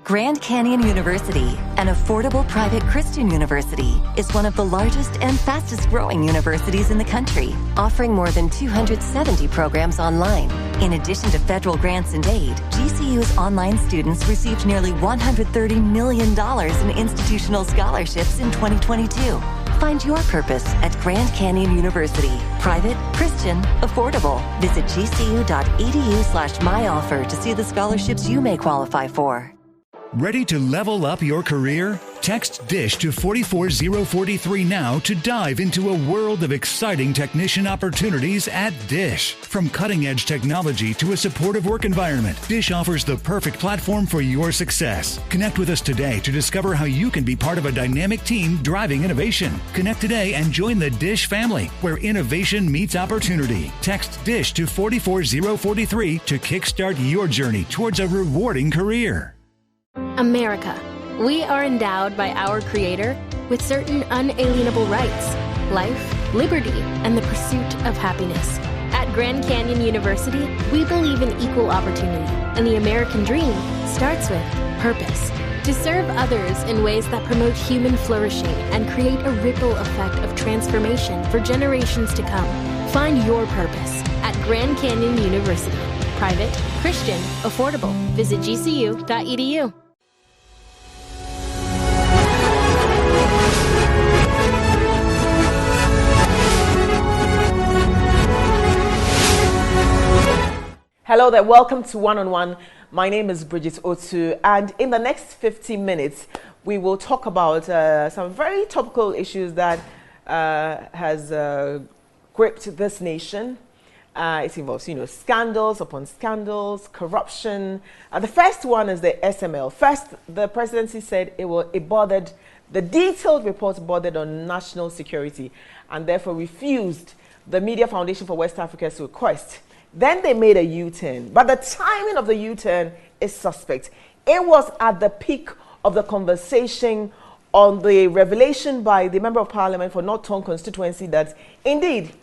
Grand Canyon University, an affordable private Christian university, is one of the largest and fastest growing universities in the country, offering more than 270 programs online. In addition to federal grants and aid, GCU's online students received nearly $130 million in institutional scholarships in 2022. Find your purpose at Grand Canyon University. Private, Christian, affordable. Visit gcu.edu/myoffer to see the scholarships you may qualify for. Ready to level up your career? Text DISH to 44043 now to dive into a world of exciting technician opportunities at DISH. From cutting-edge technology to a supportive work environment, DISH offers the perfect platform for your success. Connect with us today to discover how you can be part of a dynamic team driving innovation. Connect today and join the DISH family, where innovation meets opportunity. Text DISH to 44043 to kickstart your journey towards a rewarding career. America. We are endowed by our Creator with certain unalienable rights: life, liberty, and the pursuit of happiness. At Grand Canyon University, we believe in equal opportunity, and the American dream starts with purpose. To serve others in ways that promote human flourishing and create a ripple effect of transformation for generations to come. Find your purpose at Grand Canyon University. Private, Christian, affordable. Visit gcu.edu. Hello there, welcome to One on One. My name is Bridget Otu, and in the next 15 minutes, we will talk about some very topical issues that has gripped this nation. It involves, scandals upon scandals, corruption. The first one is the SML. First, the presidency said the detailed report bothered on national security, and therefore refused the Media Foundation for West Africa's request. Then they made a U-turn, but the timing of the U-turn is suspect. It was at the peak of the conversation on the revelation by the Member of Parliament for North Tongue constituency that indeed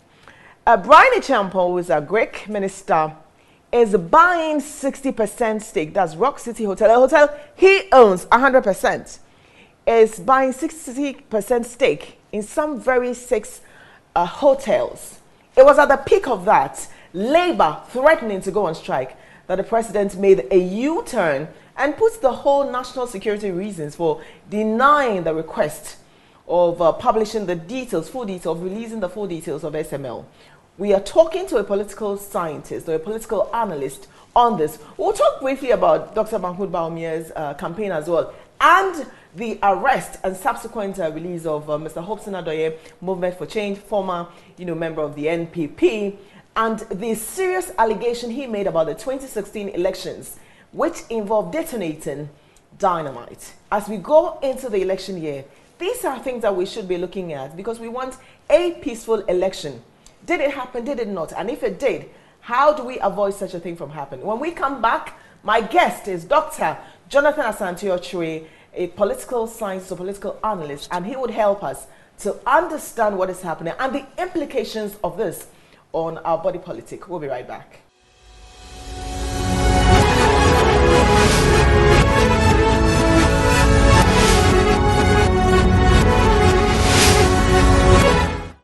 Bryan Acheampong, who is a Greek minister, is buying 60% stake. That's Rock City Hotel, a hotel he owns 100%, is buying 60% stake in some very six hotels. It was at the peak of that, Labour threatening to go on strike, that the president made a U-turn and puts the whole national security reasons for denying the request of publishing the details, releasing the full details of SML. We are talking to a political scientist or a political analyst on this. We'll talk briefly about Dr. Bawumia's campaign as well, and the arrest and subsequent release of Mr. Hobson Adoye, Movement for Change, former member of the NPP, and the serious allegation he made about the 2016 elections, which involved detonating dynamite. As we go into the election year, these are things that we should be looking at because we want a peaceful election. Did it happen? Did it not? And if it did, how do we avoid such a thing from happening? When we come back, my guest is Dr. Jonathan Asante Otchere, a political scientist, a political analyst, and he would help us to understand what is happening and the implications of this on our body politic. We'll be right back.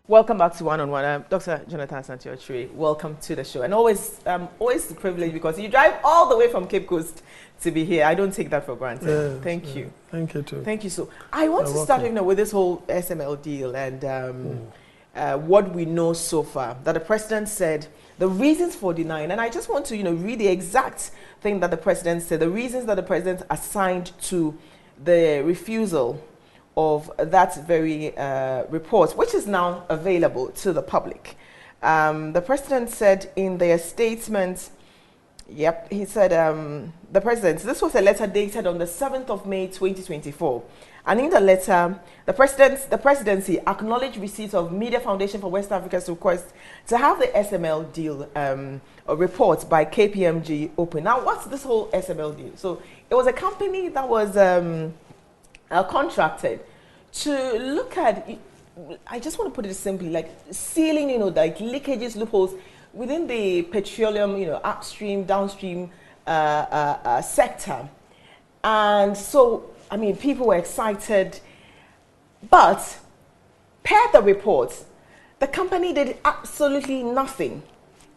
Welcome back to One on One. Dr. Jonathan Asante Otchere, welcome to the show. And always a privilege because you drive all the way from Cape Coast to be here. I don't take that for granted. Thank you. Thank you too. Thank you. So I want to start with this whole SML deal and what we know so far, that the president said, the reasons for denying, and I just want to read the exact thing that the president said, the reasons that the president assigned to the refusal of that very report, which is now available to the public. The president said in their statement, he said, the president, this was a letter dated on the 7th of May 2024. And in the letter, the presidency acknowledged receipt of Media Foundation for West Africa's request to have the SML deal report by KPMG open. Now, what's this whole SML deal? So it was a company that was contracted to look at, I just want to put it simply, like sealing, like leakages, loopholes within the petroleum, upstream, downstream sector. And so, I mean, people were excited. But per the reports, the company did absolutely nothing.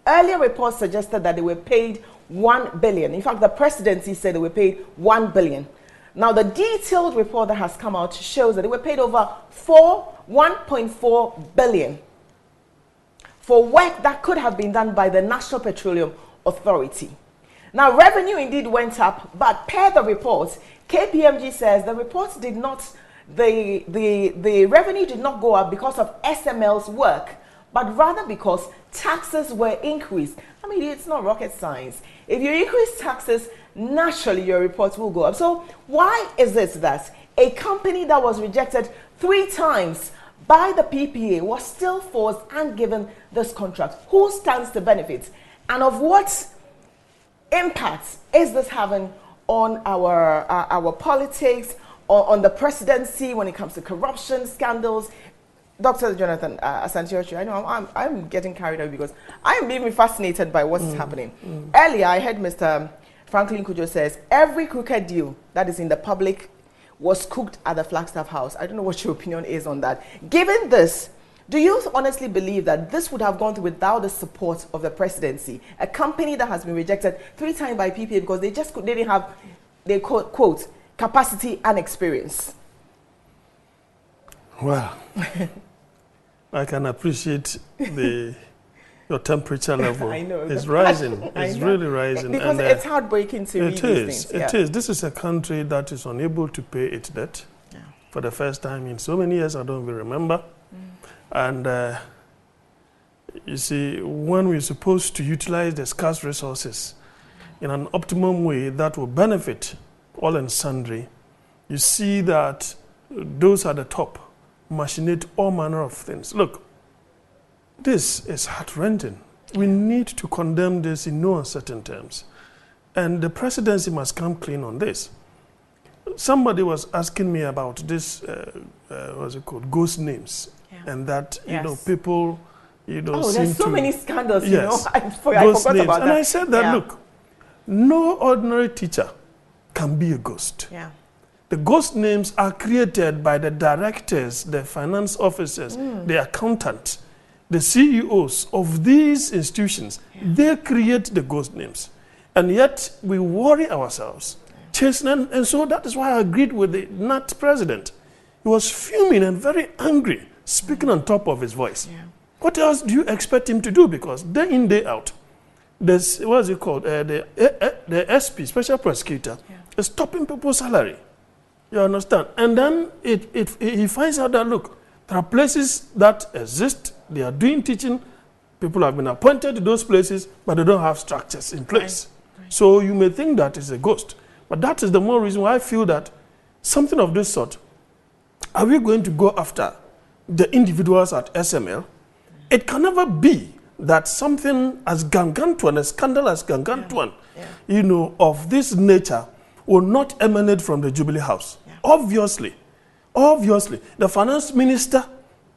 Earlier reports suggested that they were paid 1 billion. In fact, the presidency said they were paid 1 billion. Now, the detailed report that has come out shows that they were paid over 1.4 billion for work that could have been done by the National Petroleum Authority. Now, revenue indeed went up, but per the reports, KPMG says the reports did not, the revenue did not go up because of SML's work, but rather because taxes were increased. I mean, it's not rocket science. If you increase taxes, naturally your reports will go up. So why is it that a company that was rejected 3 times by the PPA was still forced and given this contract? Who stands to benefit? And of what impact is this having on our politics, or on the presidency when it comes to corruption scandals? Dr. Jonathan Asante, I know I'm getting carried away because I am being fascinated by what's happening. Earlier, I heard Mr. Franklin Kujo says every crooked deal that is in the public was cooked at the Flagstaff House. I don't know what your opinion is on that. Given this, do you honestly believe that this would have gone through without the support of the presidency? A company that has been rejected 3 times by PPA because they didn't have, they quote, capacity and experience. Well, I can appreciate your temperature level. I know. It's rising. It's really rising. Because it's heartbreaking to read these things. It is. This is a country that is unable to pay its debt for the first time in so many years. I don't even remember. And you see, when we're supposed to utilize the scarce resources in an optimum way that will benefit all and sundry, you see that those at the top machinate all manner of things. Look, this is heart-rending. We need to condemn this in no uncertain terms. And the presidency must come clean on this. Somebody was asking me about this, what's it called, ghost names. And that, you know, people, you know, oh, there's so many scandals, you know. I forgot names. about that. And I said that, look, no ordinary teacher can be a ghost. The ghost names are created by the directors, the finance officers, the accountants, the CEOs of these institutions. They create the ghost names. And yet we worry ourselves, chasing, and so that is why I agreed with the NAT president. He was fuming and very angry, speaking on top of his voice. What else do you expect him to do? Because day in, day out, there's, what is it called? The SP, Special Prosecutor, is stopping people's salary. You understand? And then he finds out that, look, there are places that exist, they are doing teaching, people have been appointed to those places, but they don't have structures in place. So you may think that is a ghost. But that is the more reason why I feel that something of this sort, are we going to go after the individuals at SML? It can never be that something as gargantuan, a scandal as gargantuan, you know, of this nature will not emanate from the Jubilee House. Obviously, the finance minister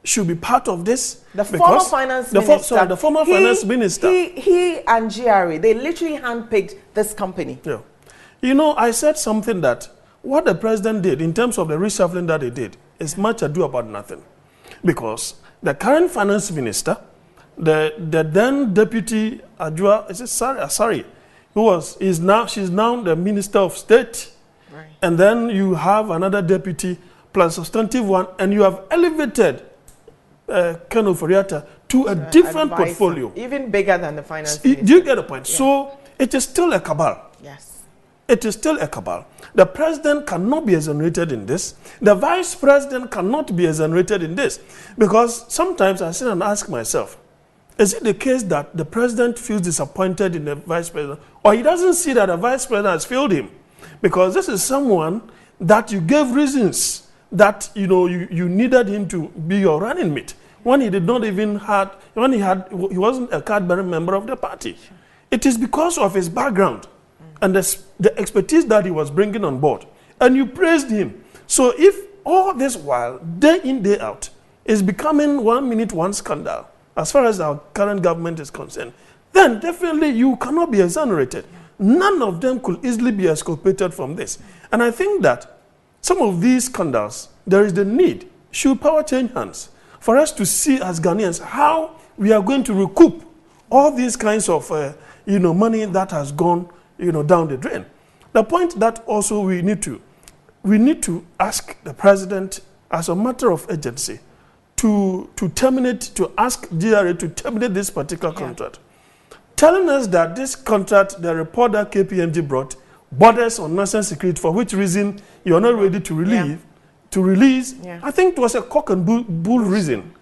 should be part of this. The former finance minister. The former finance minister. He and GRA, they literally handpicked this company. You know, I said something that what the president did in terms of the reshuffling that he did is much ado about nothing. Because the current finance minister, the then deputy Adjua, is it sorry, she's now the Minister of State. And then you have another deputy plus substantive one, and you have elevated Colonel Foriata to a different portfolio. Even bigger than the finance minister. Do you get the point? So it is still a cabal. It is still a cabal. The president cannot be exonerated in this. The vice president cannot be exonerated in this. Because sometimes I sit and ask myself, is it the case that the president feels disappointed in the vice president, or he doesn't see that the vice president has failed him? Because this is someone that you gave reasons that you needed him to be your running mate when he did not even he wasn't a card-bearing member of the party. It is because of his background and the expertise that he was bringing on board, and you praised him. So if all this while, day in, day out, is becoming 1 minute, one scandal, as far as our current government is concerned, then definitely you cannot be exonerated. none of them could easily be exculpated from this. And I think that some of these scandals, there is the need, should power change hands, for us to see as Ghanaians how we are going to recoup all these kinds of money that has gone down the drain. The point that also we need to ask the president as a matter of urgency to ask GRA to terminate this particular contract. Telling us that this contract, the report that KPMG brought, borders on national security, for which reason you are not ready to release. I think it was a cock and bull reason.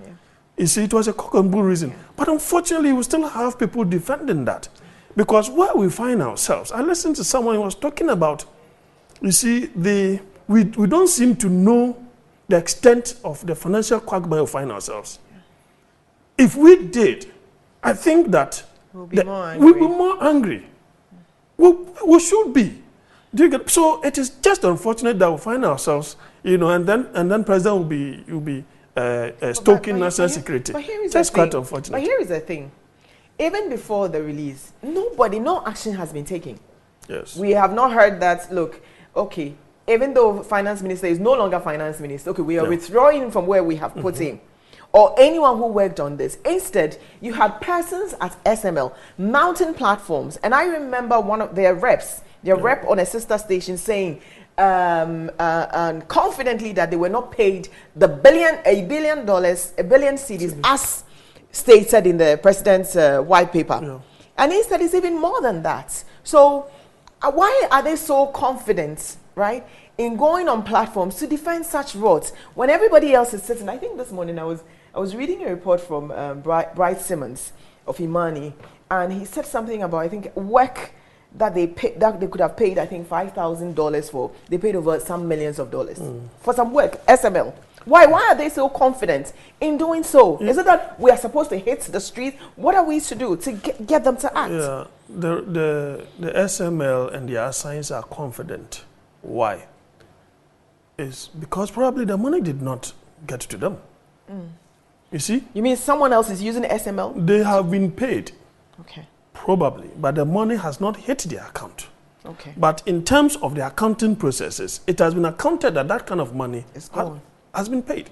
You see, it was a cock and bull reason. But unfortunately, we still have people defending that. Because where we find ourselves, I listened to someone who was talking about, you see, we don't seem to know the extent of the financial quagmire we find ourselves. If we did, I think that we'll be more angry. We should be. Do you get? So it is just unfortunate that we find ourselves, and then President will be stoking national security. That's quite unfortunate. But here is the thing. Even before the release, no action has been taken. Yes. We have not heard that, look, okay, even though finance minister is no longer finance minister, okay, we are withdrawing from where we have put him, or anyone who worked on this. Instead, you had persons at SML mounting platforms, and I remember one of their reps, rep on a sister station saying confidently that they were not paid $1 billion cedis as stated in the president's white paper. Yeah. And instead, it's even more than that. So why are they so confident, right, in going on platforms to defend such roads when everybody else is sitting? I think this morning I was reading a report from Bright Simmons of Imani, and he said something about, I think, work that they could have paid, I think, $5,000 for. They paid over some millions of dollars for some work, SML. Why are they so confident in doing so? Is it that we are supposed to hit the street? What are we to do to get them to act? Yeah, the SML and the assigns are confident. Why? It's because probably the money did not get to them. You see? You mean someone else is using SML? They have been paid. Okay. Probably, but the money has not hit their account. Okay. But in terms of the accounting processes, it has been accounted that kind of money has been paid.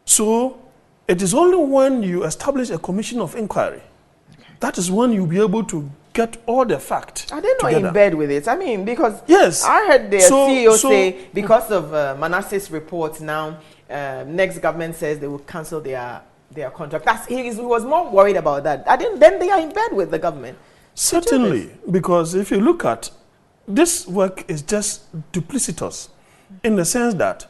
So it is only when you establish a commission of inquiry, that is when you'll be able to get all the facts. Are they not in bed with it? I mean, because yes, I heard their CEO say because of Manasseh's report now, next government says they will cancel their contract. He was more worried about that. Then they are in bed with the government. Certainly, because if you look at this work is just duplicitous in the sense that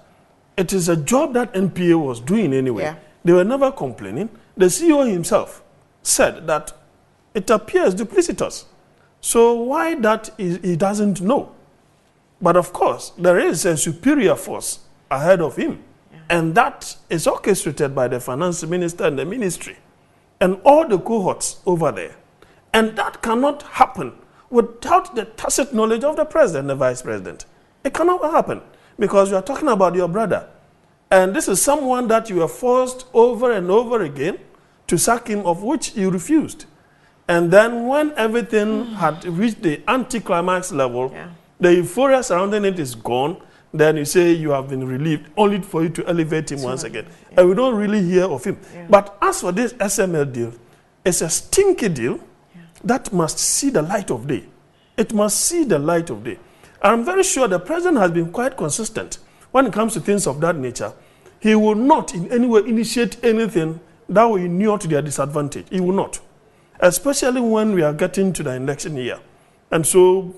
it is a job that NPA was doing anyway. Yeah. They were never complaining. The CEO himself said that it appears duplicitous. So why that he doesn't know. But of course, there is a superior force ahead of him. Yeah. And that is orchestrated by the finance minister and the ministry and all the cohorts over there. And that cannot happen without the tacit knowledge of the president and the vice president. It cannot happen because you are talking about your brother. And this is someone that you are forced over and over again to sack him, of which you refused. And then when everything had reached the anticlimax level, the euphoria surrounding it is gone, then you say you have been relieved, only for you to elevate him once again. And we don't really hear of him. But as for this SML deal, it's a stinky deal that must see the light of day. It must see the light of day. I'm very sure the president has been quite consistent when it comes to things of that nature. He will not in any way initiate anything that will inure to their disadvantage. He will not. Especially when we are getting to the election year. And so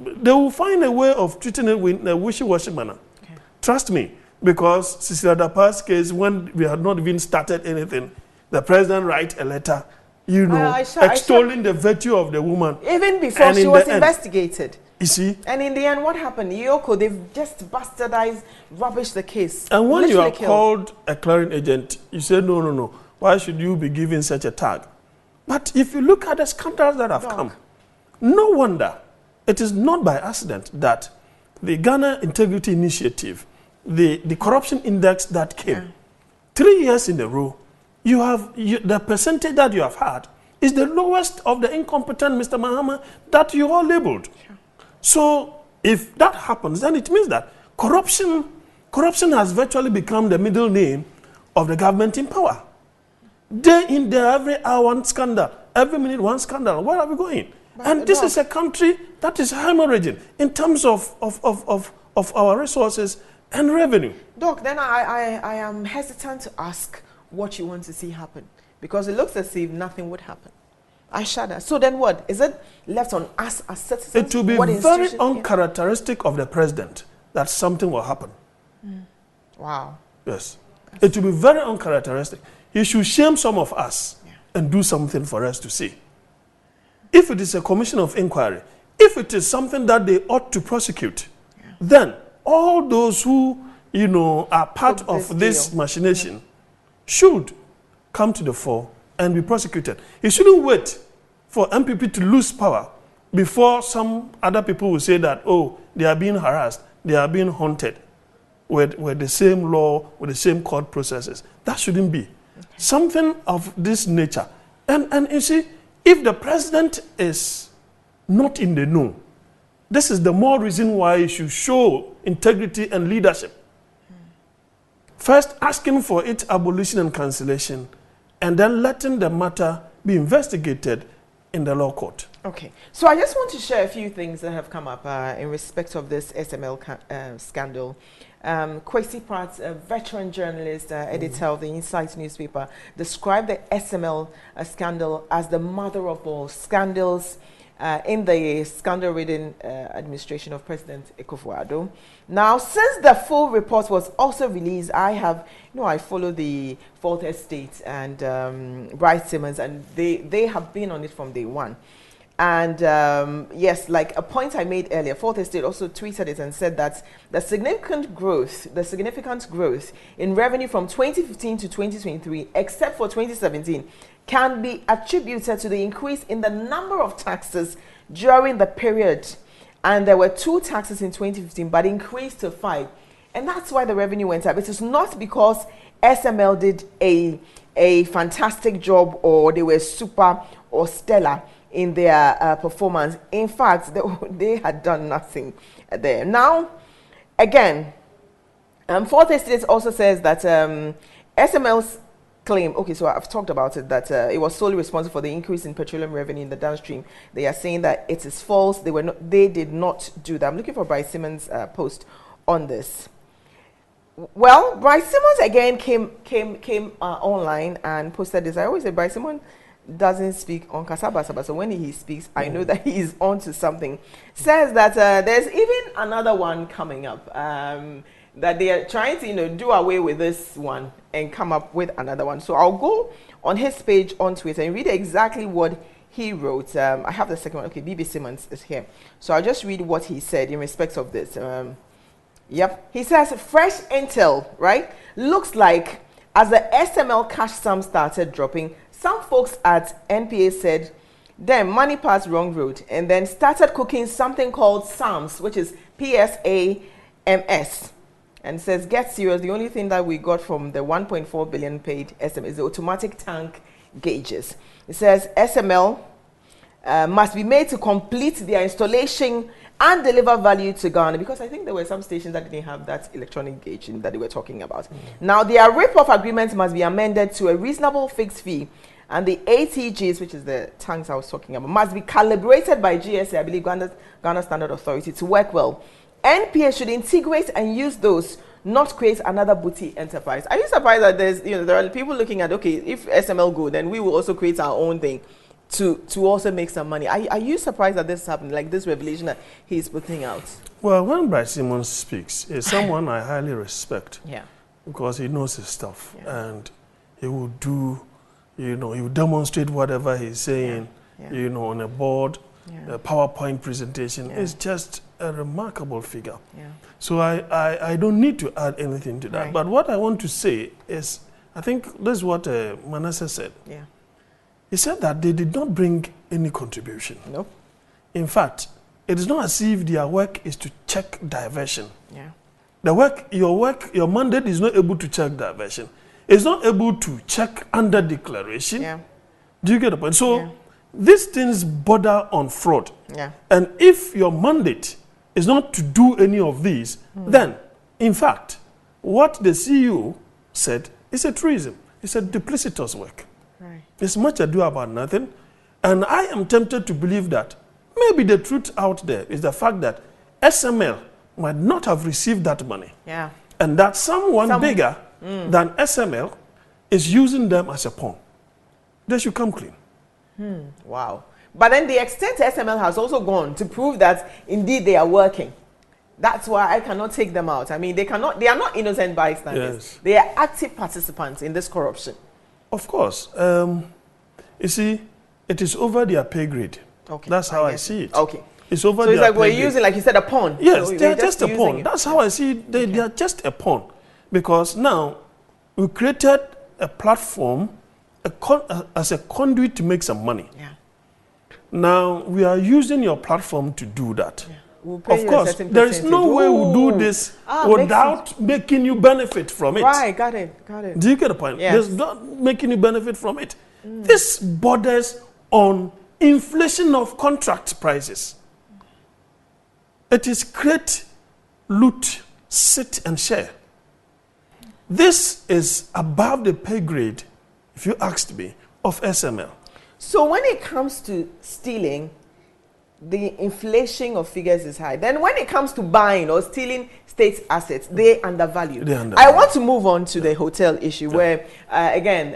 they will find a way of treating it with a wishy-washy manner. Okay. Trust me, because Cecilia Dapa's case, when we had not even started anything, the president write a letter, extolling the virtue of the woman. Even before she was investigated. You see? And in the end, what happened? Yoko, they've just bastardized, rubbish the case. And when you are called a clearing agent, you say, no. Why should you be given such a tag? But if you look at the scandals that have come, no wonder it is not by accident that the Ghana Integrity Initiative, the corruption index that came, 3 years in a row, the percentage that you have had is the lowest of the incompetent Mr. Mahama that you all labeled. Sure. So if that happens, then it means that corruption has virtually become the middle name of the government in power. Day in, day, every hour one scandal, every minute one scandal. Where are we going? And this is a country that is hemorrhaging in terms of our resources and revenue. Doc, then I am hesitant to ask what you want to see happen, because it looks as if nothing would happen. I shudder. So then what? Is it left on us as citizens? It will be very uncharacteristic of the president that something will happen. Wow. Yes. It will be very uncharacteristic. He should shame some of us and do something for us to see. If it is a commission of inquiry, if it is something that they ought to prosecute, then all those who, are part of this machination should come to the fore and be prosecuted. He shouldn't wait for MPP to lose power before some other people will say that, oh, they are being harassed, they are being haunted with the same law, with the same court processes. That shouldn't be. Something of this nature. And you see, if the president is not in the know, this is the more reason why he should show integrity and leadership. First, asking for its abolition and cancellation, and then letting the matter be investigated in the law court. Okay. So I just want to share a few things that have come up in respect of this SML scandal. Kwesi Pratt, a veteran journalist, editor of the Insight newspaper, described the SML scandal as the mother of all scandals in the scandal-ridden administration of President Akufo-Addo. Now, since the full report was also released, I follow the Fourth Estate and Bryan Simmons, and they have been on it from day one. And yes, like a point I made earlier, Fourth Estate also tweeted it and said that the significant growth in revenue from 2015 to 2023, except for 2017, can be attributed to the increase in the number of taxes during the period. And there were 2 taxes in 2015, but increased to 5. And that's why the revenue went up. It is not because SML did a fantastic job, or they were super or stellar in their performance. In fact, they had done nothing there. Now, again, Fourth Estate also says that SML's claim, okay, so I've talked about it, that it was solely responsible for the increase in petroleum revenue in the downstream. They are saying that it is false. They did not do that. I'm looking for Bryan Simmons' post on this. Well, Bryan Simmons again came online and posted this. I always say Bryan Simmons doesn't speak on Kasaba, so when he speaks, I know that he is on to something. Says that there's even another one coming up, that they are trying to do away with this one and come up with another one. So I'll go on his page on Twitter and read exactly what he wrote. I have the second one. Okay, BB Simmons is here. So I'll just read what he said in respect of this. Yep. He says, fresh intel, right? Looks like as the SML cash sum started dropping, some folks at NPA said, damn, money passed wrong road, and then started cooking something called SAMS, which is PSAMS. And says, get serious, the only thing that we got from the 1.4 billion paid SM is the automatic tank gauges. It says SML must be made to complete their installation and deliver value to Ghana, because I think there were some stations that didn't have that electronic gauging that they were talking about. Now, their rip-off agreements must be amended to a reasonable fixed fee, and the ATGs, which is the tanks I was talking about, must be calibrated by GSA, I believe Ghana Standard Authority, to work well. NPA should integrate and use those, not create another booty enterprise. Are you surprised that there are people looking at, okay, if SML go, then we will also create our own thing to also make some money? Are you surprised that this happened, like this revelation that he's putting out? Well, when Bryan Simmons speaks, he's someone I highly respect. Yeah. Because he knows his stuff, and he will do, he will demonstrate whatever he's saying, on a board, a PowerPoint presentation. It's just a remarkable figure. Yeah. So I don't need to add anything to that. Right. But what I want to say is, I think this is what Manasseh said. Yeah. He said that they did not bring any contribution. Nope. In fact, it is not as if their work is to check diversion. Yeah. Your mandate is not able to check diversion. It's not able to check under declaration. Yeah. Do you get the point? So these things border on fraud. Yeah. And if your mandate is not to do any of these, then, in fact, what the CEO said is a truism. It's a duplicitous work. Right. It's much ado about nothing. And I am tempted to believe that maybe the truth out there is the fact that SML might not have received that money. Yeah. And that someone bigger than SML is using them as a pawn. They should come clean. Wow. But then the extent SML has also gone to prove that indeed they are working. That's why I cannot take them out. I mean, they are not innocent bystanders. Yes. They are active participants in this corruption. Of course. You see, it is over their pay grade. Okay. That's how I see it. Okay. It's over so it's their like we're pay grade. using, like you said, a pawn. Yes, so they are just a pawn. it. That's how I see it. They are just a pawn. Because now we created a platform as a conduit to make some money. Yeah. Now we are using your platform to do that. Yeah. We'll pay of you course, there is no way we'll do this without making you benefit from it. Right, got it. Do you get the point? Yes. There's not making you benefit from it. This borders on inflation of contract prices. It is create, loot, sit and share. This is above the pay grade, if you asked me, of SML. So when it comes to stealing, the inflation of figures is high. Then when it comes to buying or stealing state assets, they undervalue. I want to move on to the hotel issue where, again,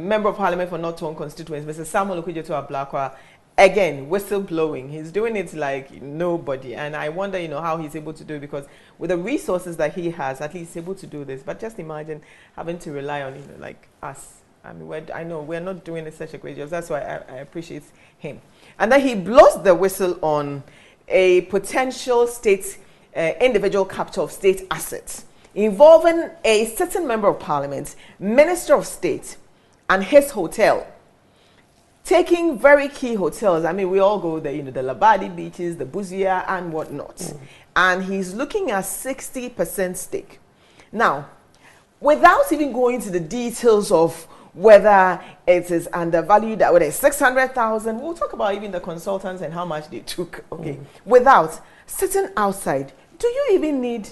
Member of Parliament for North Torn constituents, Mr. Samuel Okudzeto Ablakwa, again, whistleblowing. He's doing it like nobody. And I wonder, how he's able to do it, because with the resources that he has, at least he's able to do this. But just imagine having to rely on, like us. I mean, I know we're not doing it such a great job. That's why I appreciate him. And then he blows the whistle on a potential state, individual capture of state assets involving a sitting member of parliament, minister of state, and his hotel. Taking very key hotels. I mean, we all go there, the Labadi beaches, the Buzia, and whatnot. And he's looking at 60% stake. Now, without even going into the details of whether it is undervalued, whether it's 600,000, we'll talk about even the consultants and how much they took. Okay, without sitting outside, do you even need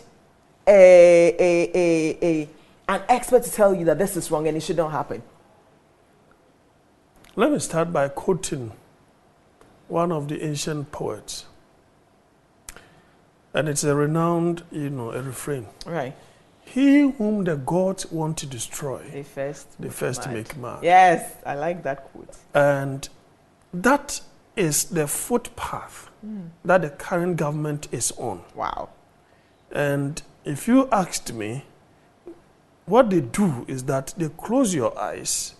an expert to tell you that this is wrong and it should not happen? Let me start by quoting one of the ancient poets. And it's a renowned, a refrain. Right. He whom the gods want to destroy, they first make mad. Yes, I like that quote. And that is the footpath that the current government is on. Wow. And if you asked me, what they do is that they close your eyes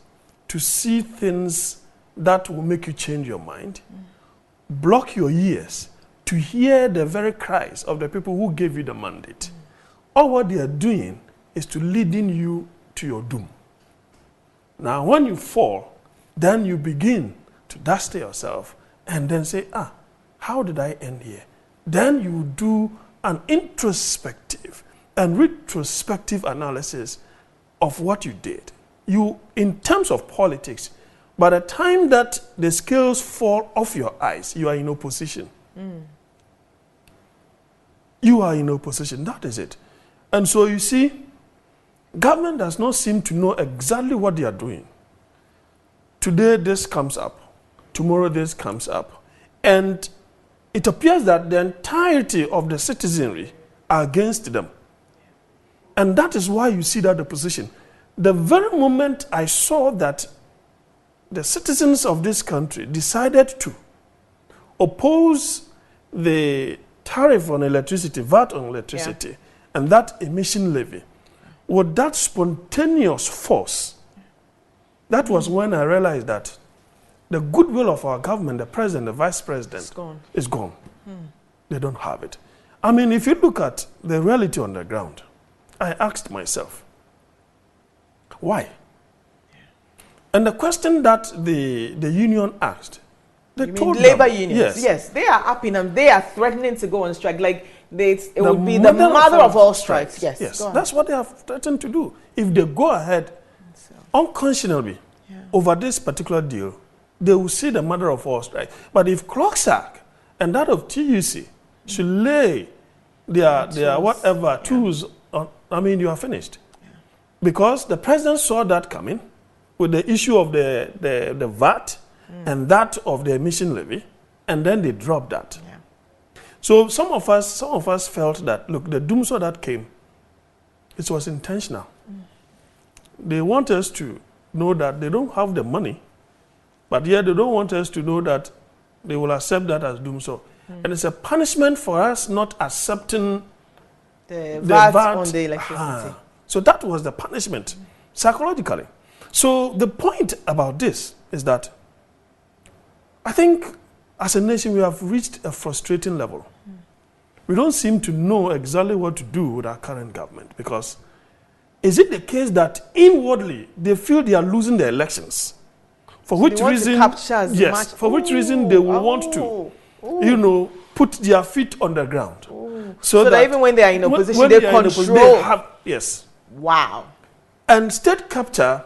to see things that will make you change your mind, block your ears to hear the very cries of the people who gave you the mandate. All what they are doing is to leading you to your doom. Now, when you fall, then you begin to dust yourself and then say, how did I end here? Then you do an introspective and retrospective analysis of what you did. You, in terms of politics, by the time that the scales fall off your eyes, you are in opposition. You are in opposition. That is it. And so you see, government does not seem to know exactly what they are doing. Today this comes up. Tomorrow this comes up. And it appears that the entirety of the citizenry are against them. And that is why you see that opposition. The very moment I saw that the citizens of this country decided to oppose the tariff on electricity, VAT on electricity, and that emission levy, with that spontaneous force, that was when I realized that the goodwill of our government, the president, the vice president, is gone. They don't have it. I mean, if you look at the reality on the ground, I asked myself, why? And the question that the union asked, they told them, labor unions? Yes, they are up in them. They are threatening to go on strike. Like it would be the mother of all strikes. Yes, that's what they have threatened to do. If they go ahead unconscionably over this particular deal, they will see the mother of all strikes. But if Clocksack and that of TUC should lay their tools on, I mean, you are finished. Yeah. Because the president saw that coming with the issue of the VAT and that of the emission levy, and then they dropped that. Yeah. So some of us felt that, look, the doomsday that came, it was intentional. They want us to know that they don't have the money, but yet they don't want us to know that they will accept that as doomsday. And it's a punishment for us not accepting the VAT on the electricity. So that was the punishment, psychologically. So the point about this is that I think as a nation we have reached a frustrating level. We don't seem to know exactly what to do with our current government, because is it the case that inwardly they feel they are losing the elections? For so which reason? Yes. For which reason they will want to, you know, put their feet on the ground, so that even when they are in opposition, they control. Yes. Wow. And state capture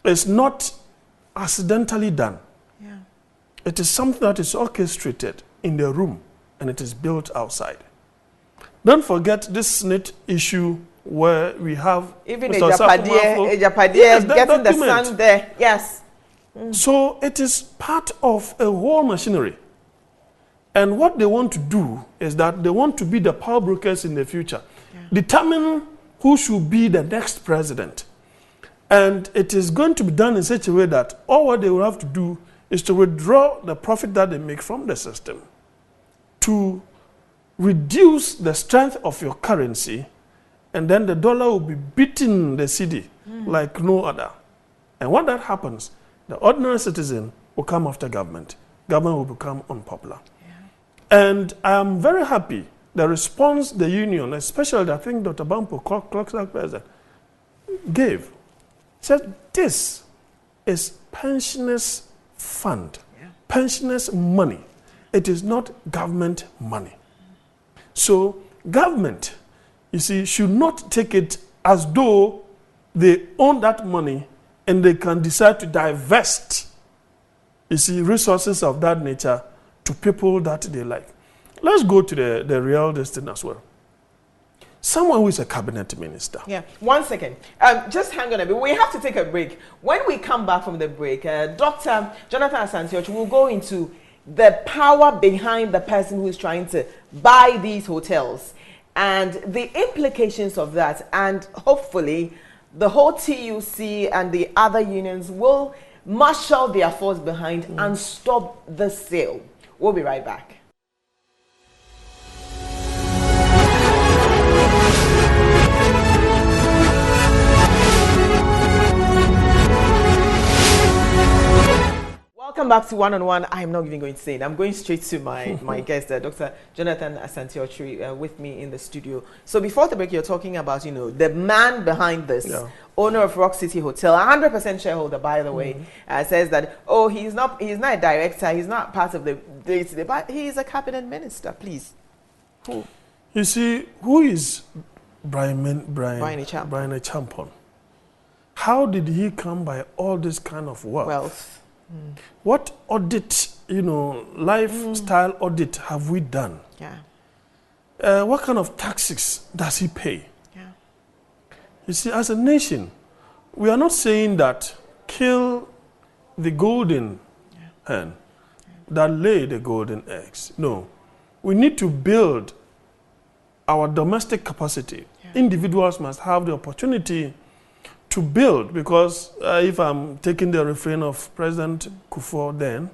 is not accidentally done. Yeah. It is something that is orchestrated in the room and it is built outside. Don't forget this SNIT issue where we have even Ejapadie getting the sun there. Yes. So it is part of a whole machinery. And what they want to do is that they want to be the power brokers in the future. Yeah. Determine who should be the next president. And it is going to be done in such a way that all what they will have to do is to withdraw the profit that they make from the system, to reduce the strength of your currency, and then the dollar will be beating the cedi like no other. And when that happens, the ordinary citizen will come after government. Government will become unpopular. And I am very happy the response the union, especially I think Dr. Bampo, Clocksack president, gave. Said this is pensioners' fund, pensioners' money. It is not government money. So government, you see, should not take it as though they own that money and they can decide to divest, you see, resources of that nature to people that they like. Let's go to the real destiny as well. Someone who is a cabinet minister. Yeah, 1 second. Just hang on a bit. We have to take a break. When we come back from the break, Dr. Jonathan Asante will go into the power behind the person who is trying to buy these hotels and the implications of that. And hopefully, the whole TUC and the other unions will marshal their force behind and stop the sale. We'll be right back. Welcome back to One on One. I'm not even going to say it. I'm going straight to my guest, Dr. Jonathan Asante Otchere, with me in the studio. So before the break, you're talking about, you know, the man behind this, owner of Rock City Hotel, 100% shareholder, by the way, says that, oh, he's not a director, he's not part of the day-to-day, but he's a cabinet minister. Please. Who? You see, who is Bryan Acheampong? Bryan Acheampong. How did he come by all this kind of wealth? What audit, you know, lifestyle audit have we done? Yeah. What kind of taxes does he pay? Yeah. You see, as a nation, we are not saying that kill the golden hen that lay the golden eggs. No. We need to build our domestic capacity. Yeah. Individuals must have the opportunity to build, because if I'm taking the refrain of President Kufuor then,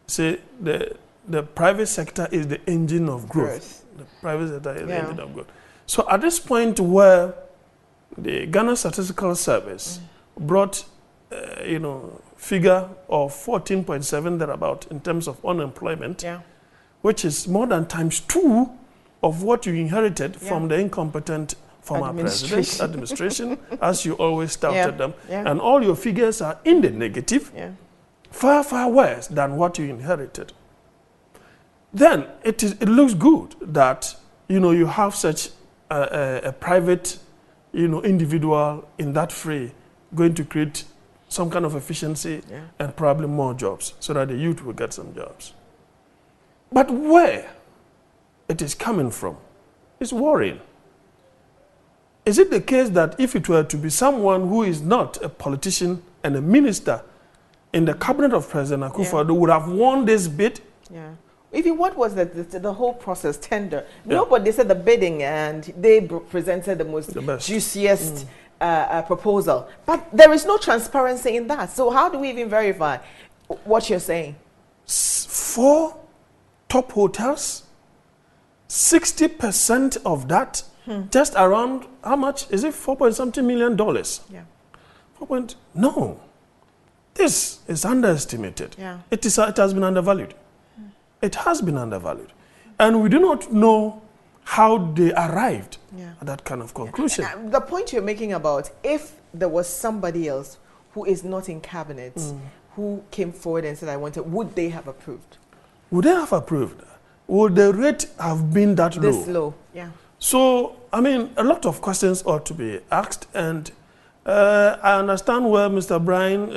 say the private sector is the engine of growth. The private sector is the engine of growth. So at this point where the Ghana Statistical Service brought, you know, figure of 14.7 thereabout in terms of unemployment, which is more than ×2 of what you inherited from the incompetent former president administration, as you always touted them, and all your figures are in the negative, far, far worse than what you inherited. Then it looks good that, you know, you have such a private, you know, individual in that fray going to create some kind of efficiency and probably more jobs so that the youth will get some jobs. But where it is coming from is worrying. Is it the case that if it were to be someone who is not a politician and a minister in the cabinet of President Akufo-Addo would have won this bid? Yeah. Even what was the whole process, tender? Nobody said the bidding, and they presented the most juiciest proposal. But there is no transparency in that. So how do we even verify what you're saying? 4 top hotels, 60% of that, just around, how much? Is it $4.something million? Yeah. No. This is underestimated. Yeah. It has been undervalued. It has been undervalued. And we do not know how they arrived at that kind of conclusion. The point you're making about if there was somebody else who is not in cabinet who came forward and said, I want it, would they have approved? Would they have approved? Would the rate have been that low? This low, yeah. So, I mean, a lot of questions ought to be asked. And I understand where Dr. Bryan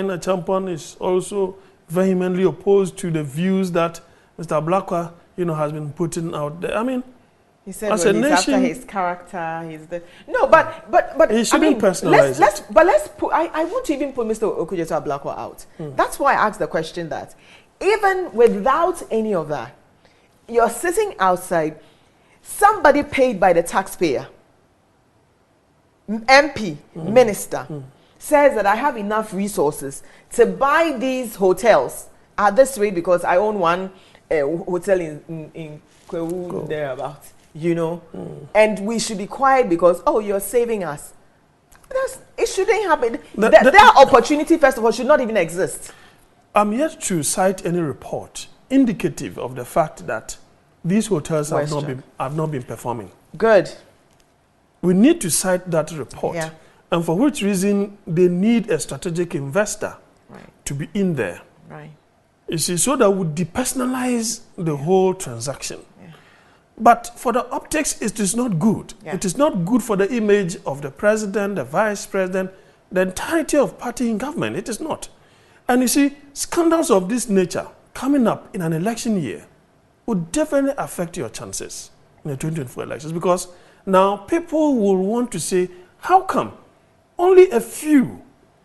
Acheampong is also vehemently opposed to the views that Mr. Blakwa, has been putting out there. I mean, he said, as a nation, after his character, he's the but he shouldn't personalize I want to even put Mr. Okudzeto Blakwa out. That's why I asked the question that even without any of that, you're sitting outside, somebody paid by the taxpayer, MP, minister, says that I have enough resources to buy these hotels at this rate because I own one hotel in Kwewu thereabouts, and we should be quiet because, you're saving us. It shouldn't happen. Their opportunity, first of all, should not even exist. I'm yet to cite any report indicative of the fact that these hotels have not been performing. Good. We need to cite that report. Yeah. And for which reason they need a strategic investor to be in there. Right. You see, so that would depersonalize the whole transaction. Yeah. But for the optics, it is not good. Yeah. It is not good for the image of the president, the vice president, the entirety of party in government. It is not. And you see, scandals of this nature coming up in an election year would definitely affect your chances in the 2024 elections, because now people will want to say, how come only a few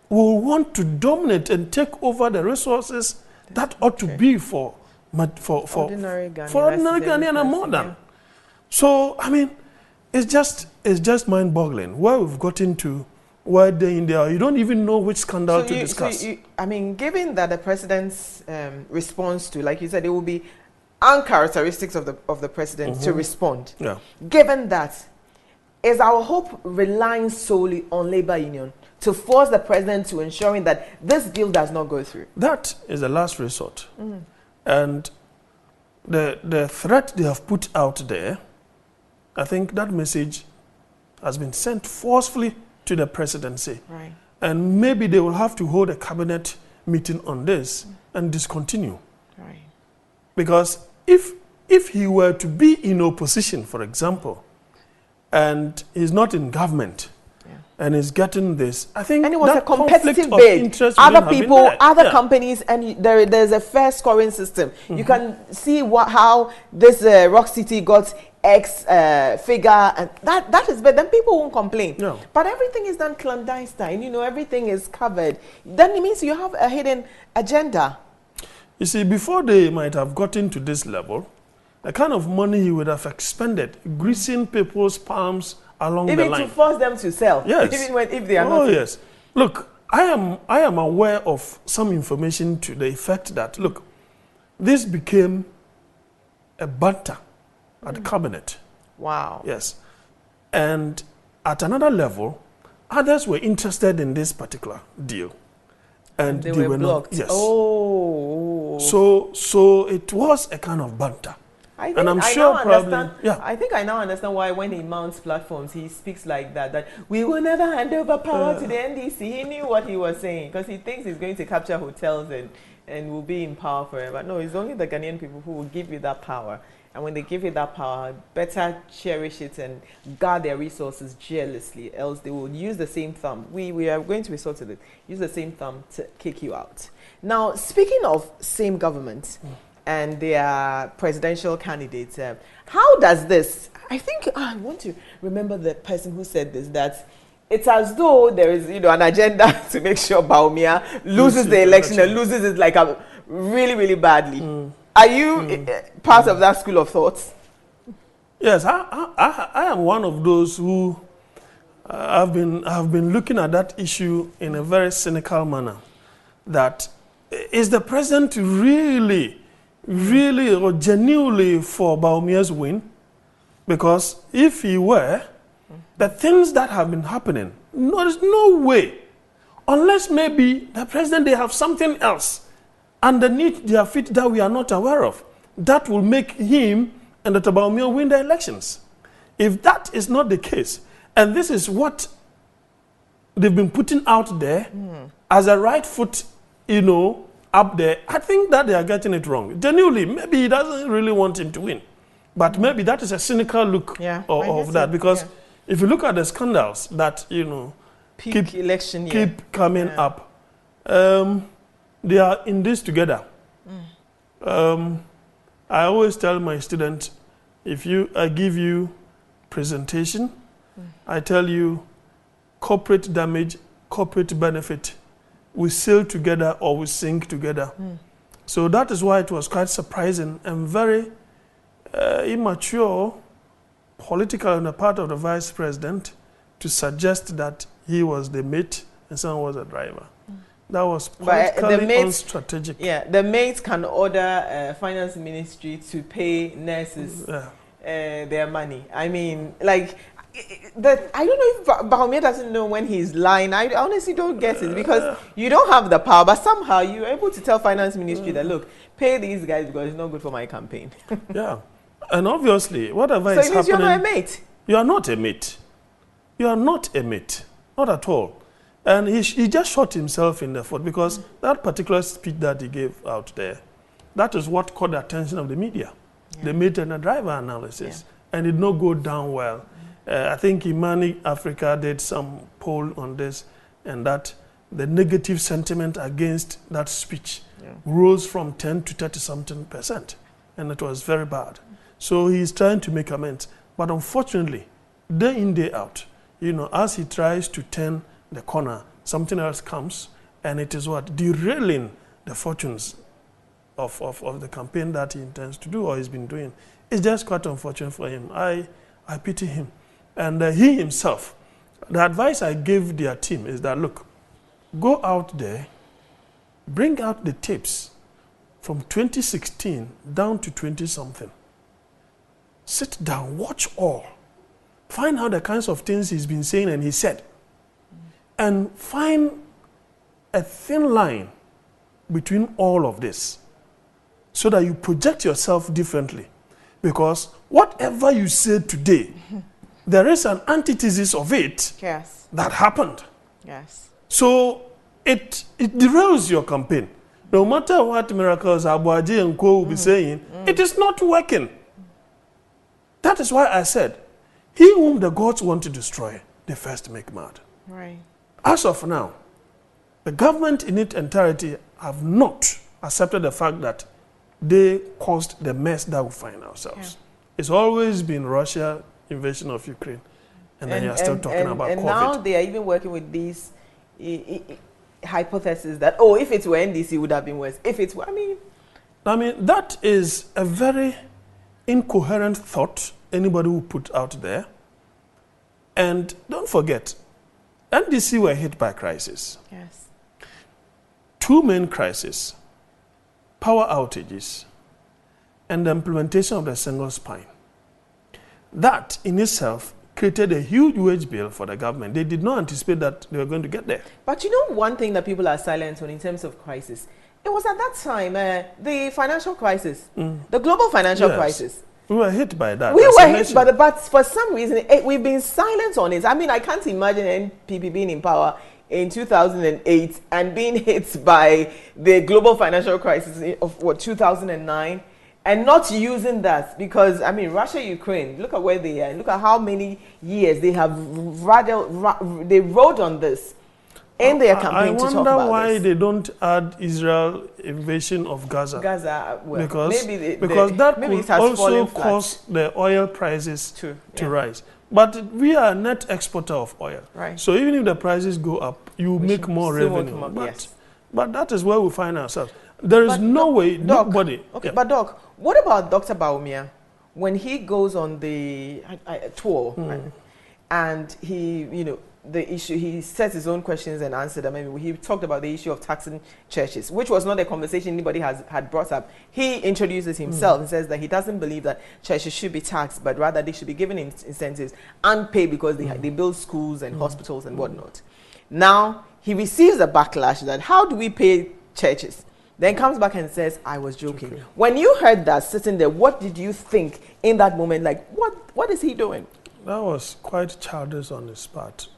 will want to dominate and take over the resources that ought to be for ordinary Ghanaian and more than. So, I mean, it's just mind-boggling where we've gotten to, where day in there. You don't even know which scandal to discuss. Given that the president's response to, like you said, it will be uncharacteristics of the president to respond. Yeah. Given that, is our hope relying solely on labor union to force the president to ensuring that this bill does not go through? That is the last resort. And the threat they have put out there, I think that message has been sent forcefully to the presidency. Right. And maybe they will have to hold a cabinet meeting on this and discontinue. Right. Because if he were to be in opposition, for example, and he's not in government, and is getting this, I think, and it was a competitive bid. Other people, other companies, and there's a fair scoring system. You can see how this Rock City got X figure, and that is bad. Then people won't complain. No. But everything is done clandestine. Everything is covered. Then it means you have a hidden agenda. You see, before they might have gotten to this level, the kind of money he would have expended, greasing people's palms along the line. Even to force them to sell. Yes. Even if they are not. Oh, yes. Look, I am aware of some information to the effect that, look, this became a banter at the cabinet. Wow. Yes. And at another level, others were interested in this particular deal. And they were blocked. Not. Yes. Oh. So it was a kind of banter. I think I now understand why when he mounts platforms, he speaks like that, that we will never hand over power to the NDC. He knew what he was saying because he thinks he's going to capture hotels and will be in power forever. No, it's only the Ghanaian people who will give you that power And when they give you that power, better cherish it and guard their resources jealously, else they will use the same thumb. We are going to resort to it. Use the same thumb to kick you out. Now, speaking of same government and their presidential candidates, how does this, I think, I want to remember the person who said this, that it's as though there is, an agenda to make sure Bawumia loses the election and loses it like really, really badly. Are you part of that school of thoughts? Yes, I am one of those who have been looking at that issue in a very cynical manner. That is the president really or genuinely for Bawumia's win? Because if he were, the things that have been happening, there's no way, unless maybe the president, they have something else underneath their feet that we are not aware of, that will make him and Dr. Bawumia win the elections. If that is not the case, and this is what they've been putting out there as a right foot, up there, I think that they are getting it wrong. Genuinely, maybe he doesn't really want him to win. But maybe that is a cynical look of that. Because if you look at the scandals that, keep coming up, they are in this together. I always tell my students, I give you presentation, I tell you corporate damage, corporate benefit, we sail together or we sink together. So that is why it was quite surprising and very immature, political on the part of the vice president to suggest that he was the mate and someone was a driver. That was politically unstrategic. Yeah, the mates can order finance ministry to pay nurses their money. I mean, like, I don't know if Bawumia doesn't know when he's lying. I honestly don't get it because you don't have the power, but somehow you're able to tell finance ministry that, look, pay these guys because it's not good for my campaign. Yeah, and obviously, whatever is happening... So you're not a mate? You are not a mate. You are not a mate. Not at all. And he just shot himself in the foot because that particular speech that he gave out there, that is what caught the attention of the media. The mate and the driver analysis. And it did not go down well. I think Imani Africa did some poll on this, and that the negative sentiment against that speech rose from 10 to 30-something%. And it was very bad. So he's trying to make amends. But unfortunately, day in, day out, as he tries to turn the corner, something else comes, and it is what? Derailing the fortunes of the campaign that he intends to do or he's been doing. It's just quite unfortunate for him. I pity him. And he himself, the advice I gave their team is that, look, go out there, bring out the tapes from 2016 down to 20-something. Sit down, watch all. Find out the kinds of things he's been saying and he said. And find a thin line between all of this so that you project yourself differently. Because whatever you say today, there is an antithesis of it that happened. So it derails your campaign. No matter what miracles Abuaji and Co will be saying, it is not working. That is why I said, he whom the gods want to destroy, they first make mad. Right. As of now, the government in its entirety have not accepted the fact that they caused the mess that we find ourselves. It's always been Russia invasion of Ukraine, and then you're still talking about COVID. And now they are even working with these hypotheses that, if it were NDC, it would have been worse. If it were, I mean, that is a very incoherent thought anybody will put out there. And don't forget, NDC were hit by crisis. Yes. Two main crises, power outages and the implementation of the single spine. That in itself created a huge wage bill for the government. They did not anticipate that they were going to get there. But one thing that people are silent on in terms of crisis, it was at that time, the financial crisis, the global financial crisis. We were hit by that. We were hit by but for some reason, we've been silent on it. I can't imagine NPP being in power in 2008 and being hit by the global financial crisis of 2009. And not using that, because I mean, Russia, Ukraine, look at where they are. Look at how many years they have they rode on this in their campaign to talk about this. I wonder why they don't add Israel invasion of Gaza. Well, because maybe that could also cause the oil prices to rise. But we are a net exporter of oil. Right. So even if the prices go up, you make more revenue. But that is where we find ourselves. There is no way, nobody. Okay, but Doc, what about Dr. Bawumia when he goes on the tour and he, the issue, he sets his own questions and answered them. I mean, he talked about the issue of taxing churches, which was not a conversation anybody had brought up. He introduces himself and says that he doesn't believe that churches should be taxed, but rather they should be given incentives and pay because they build schools and hospitals and whatnot. Now, he receives a backlash that how do we pay churches? Then comes back and says, I was joking. When you heard that sitting there, what did you think in that moment? Like, what is he doing? That was quite childish on his part.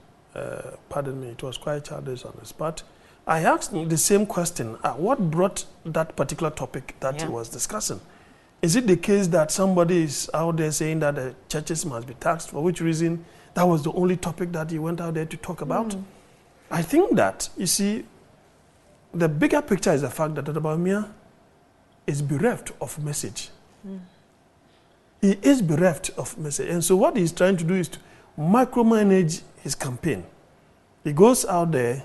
Pardon me, it was quite childish on his part. I asked him the same question. What brought that particular topic that he was discussing? Is it the case that somebody is out there saying that the churches must be taxed, for which reason that was the only topic that he went out there to talk about? I think that, you see, the bigger picture is the fact that Dr. Bawumia is bereft of message. He is bereft of message. And so what he's trying to do is to micromanage his campaign. He goes out there,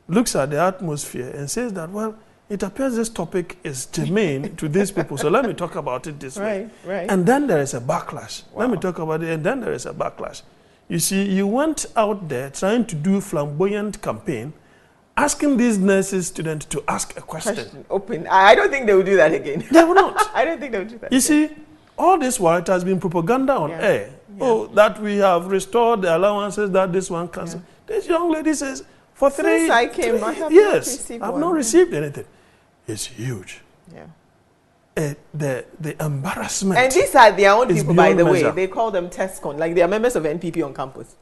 looks at the atmosphere and says that, well, it appears this topic is germane to these people, so let me talk about it this way. And then there is a backlash. Let me talk about it, and then there is a backlash. You see, you went out there trying to do flamboyant campaign, asking these nurses students to ask a question. Open. I don't think they will do that again. They will not. I don't think they will do that You see, all this while it has been propaganda on air. Oh, that we have restored the allowances that this one cancelled. This young lady says, for Since I came, I have not received anything. It's huge. The embarrassment. And these are their own people, by the way. They call them TESCON, like they are members of NPP on campus.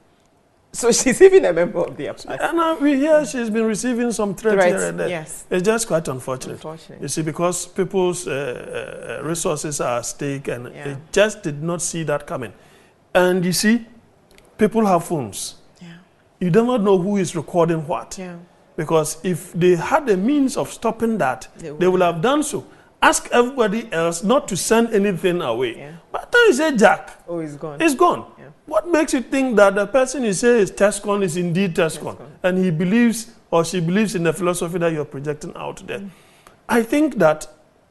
So she's even a member of their party. And we hear she's been receiving some threats here and there. Yes. It's just quite unfortunate. You see, because people's resources are at stake, and they just did not see that coming. And you see, people have phones. You do not know who is recording what. Because if they had the means of stopping that, they would have done so. Ask everybody else not to send anything away. But then you say, Jack, it's gone. It's gone. What makes you think that the person you say is TESCON is indeed TESCON, and he believes or she believes in the philosophy that you're projecting out there? I think that,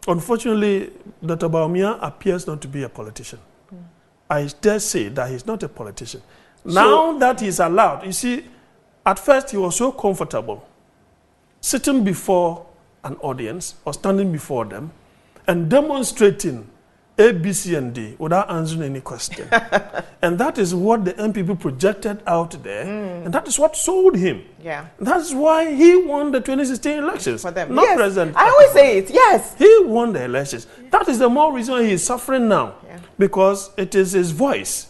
unfortunately, Dr. Bawumia appears not to be a politician. I dare say that he's not a politician. Now that he's allowed, you see, at first he was so comfortable sitting before an audience or standing before them and demonstrating A, B, C, and D without answering any question. And that is what the MPP projected out there, and that is what sold him. That's why he won the 2016 elections. For them. Not President. I always say it, yes. He won the elections. That is the more reason he is suffering now, because it is his voice.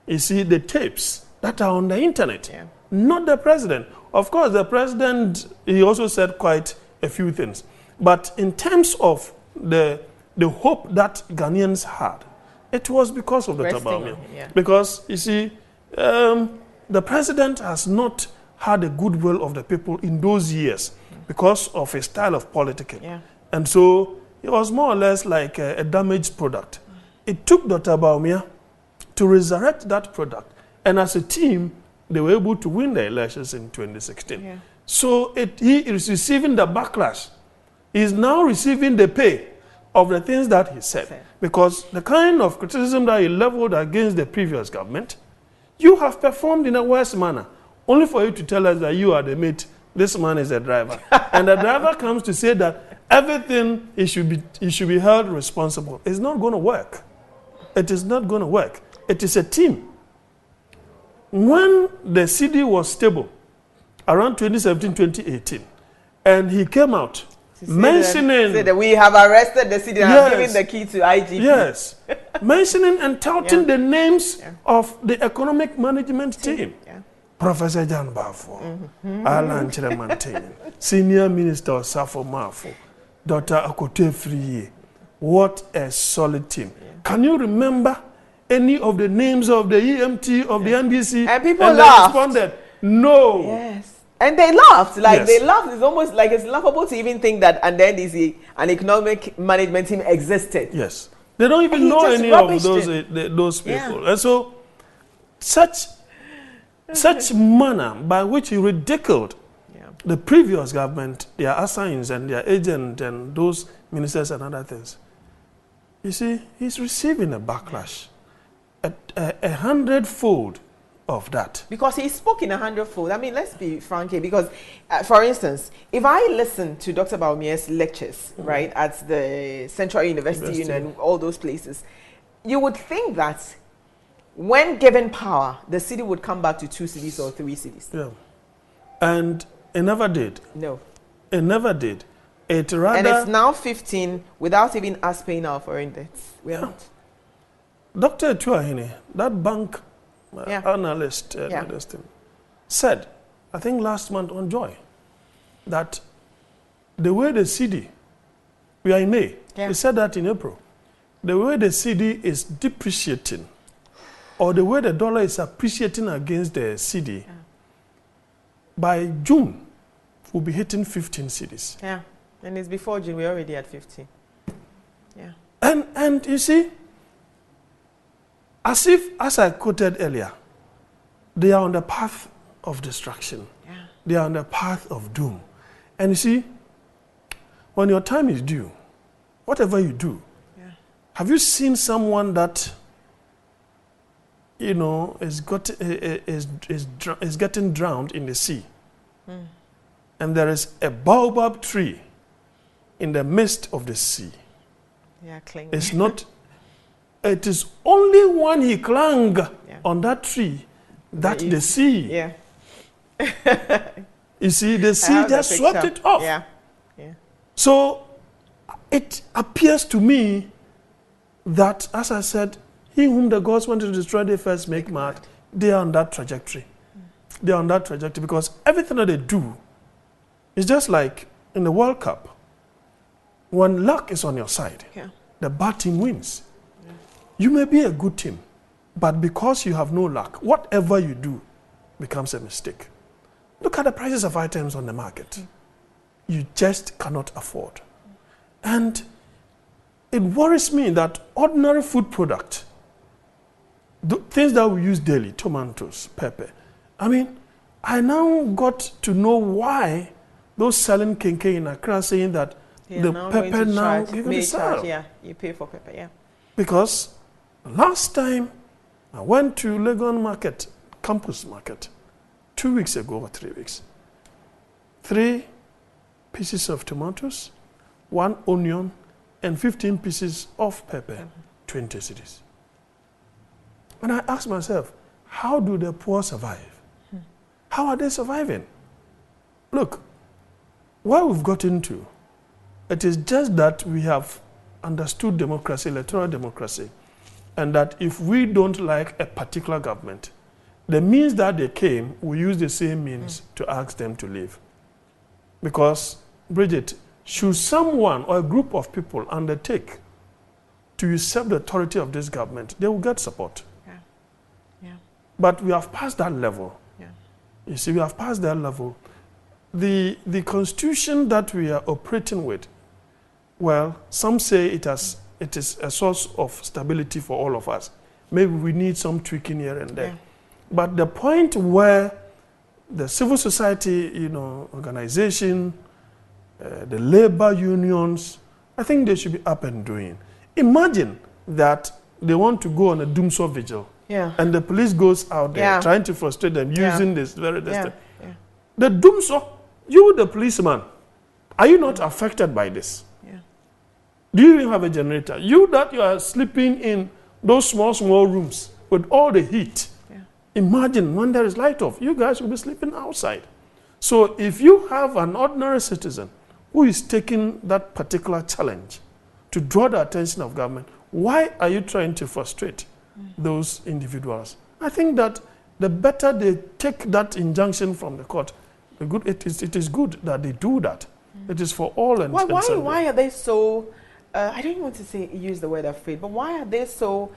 You see, the tapes that are on the internet, not the president. Of course, the president, he also said quite a few things. But in terms of the hope that Ghanaians had, it was because of Dr. Bawumia. Because, you see, the president has not had the goodwill of the people in those years because of his style of politicking. And so it was more or less like a damaged product. It took Dr. Bawumia to resurrect that product. And as a team, they were able to win the elections in 2016. So he is receiving the backlash. He is now receiving the pay of the things that he said. Because the kind of criticism that he leveled against the previous government, you have performed in a worse manner, only for you to tell us that you are the mate, this man is the driver. And the driver comes to say that everything he should be held responsible. It's not going to work. It is not going to work. It is a team. When the CD was stable, around 2017-2018, and he came out mentioning that we have arrested the CD and have given the key to IGP. Mentioning and touting the names of the economic management team. Professor John Bafo, Alan Cheremantin, Senior Minister Safo Mafo, Dr. Akote Friye, What a solid team. Yeah. Can you remember any of the names of the EMT of the NDC? And people laughed. They responded, no. Yes. And they laughed. Like, yes. They laughed. It's almost like it's laughable to even think that an NDC, an economic management team existed. Yes. They don't even know any of those people. Yeah. And so, such manner by which he ridiculed the previous government, their assigns and their agent and those ministers and other things. You see, he's receiving a backlash, a 100-fold of that. Because he spoke in 100-fold. I mean, let's be frank here. Because, for instance, if I listen to Dr. Bawumia's lectures, right, at the Central University and all those places, you would think that when given power, the city would come back to 2 cities or 3 cities. Yeah. And it never did. No. It never did. And it's now 15 without even us paying our foreign debts. We are not. Dr. Acheampong, that bank analyst said, I think last month on Joy, that the way the CD, we are in May, he said that in April, the way the CD is depreciating, or the way the dollar is appreciating against the CD, by June, we'll be hitting 15 cities. Yeah, and it's before June, we're already at 15. Yeah. And you see, as I quoted earlier, they are on the path of destruction. Yeah. They are on the path of doom. And you see, when your time is due, whatever you do, have you seen someone that, you know, is getting drowned in the sea? Mm. And there is a baobab tree in the midst of the sea. Yeah, clinging. It's not, it is only when he clung on that tree that the sea. Yeah. You see, the sea just swept it off. Yeah. Yeah. So it appears to me that, as I said, he whom the gods wanted to destroy, they first make mad. They are on that trajectory. They are on that trajectory because everything that they do is just like in the World Cup. When luck is on your side, the bad team wins. Yeah. You may be a good team, but because you have no luck, whatever you do becomes a mistake. Look at the prices of items on the market. You just cannot afford. And it worries me that ordinary food product, things that we use daily, tomatoes, pepper. I mean, I now got to know why those selling kenke in Accra saying that the pepper now you're going to sell. Yeah, you pay for pepper, yeah. Because last time I went to Legon Market, Campus Market, 2 weeks ago or 3 weeks. 3 pieces of tomatoes, 1 onion, and 15 pieces of pepper, 20 cedis. And I asked myself, how do the poor survive? How are they surviving? Look, where we've gotten to, it is just that we have understood democracy, electoral democracy, and that if we don't like a particular government, the means that they came, we use the same means to ask them to leave. Because, Bridget, should someone or a group of people undertake to usurp the authority of this government, they will get support. Yeah. Yeah. But we have passed that level. Yeah. You see, we have passed that level. The constitution that we are operating with, well, some say it is a source of stability for all of us. Maybe we need some tweaking here and there. Yeah. But the point where the civil society, organization, the labor unions, I think they should be up and doing. Imagine that they want to go on a doomsday vigil, and the police goes out there trying to frustrate them using this very distance. Yeah. The doomsday, you the policeman, are you not affected by this? Yeah. Do you even have a generator? You are sleeping in those small rooms with all the heat. Imagine when there is light off, you guys will be sleeping outside. So if you have an ordinary citizen who is taking that particular challenge to draw the attention of government, why are you trying to frustrate those individuals? I think that the better they take that injunction from the court, it is good that they do that. It is for all and why are they so I don't want to say use the word afraid, but why are they so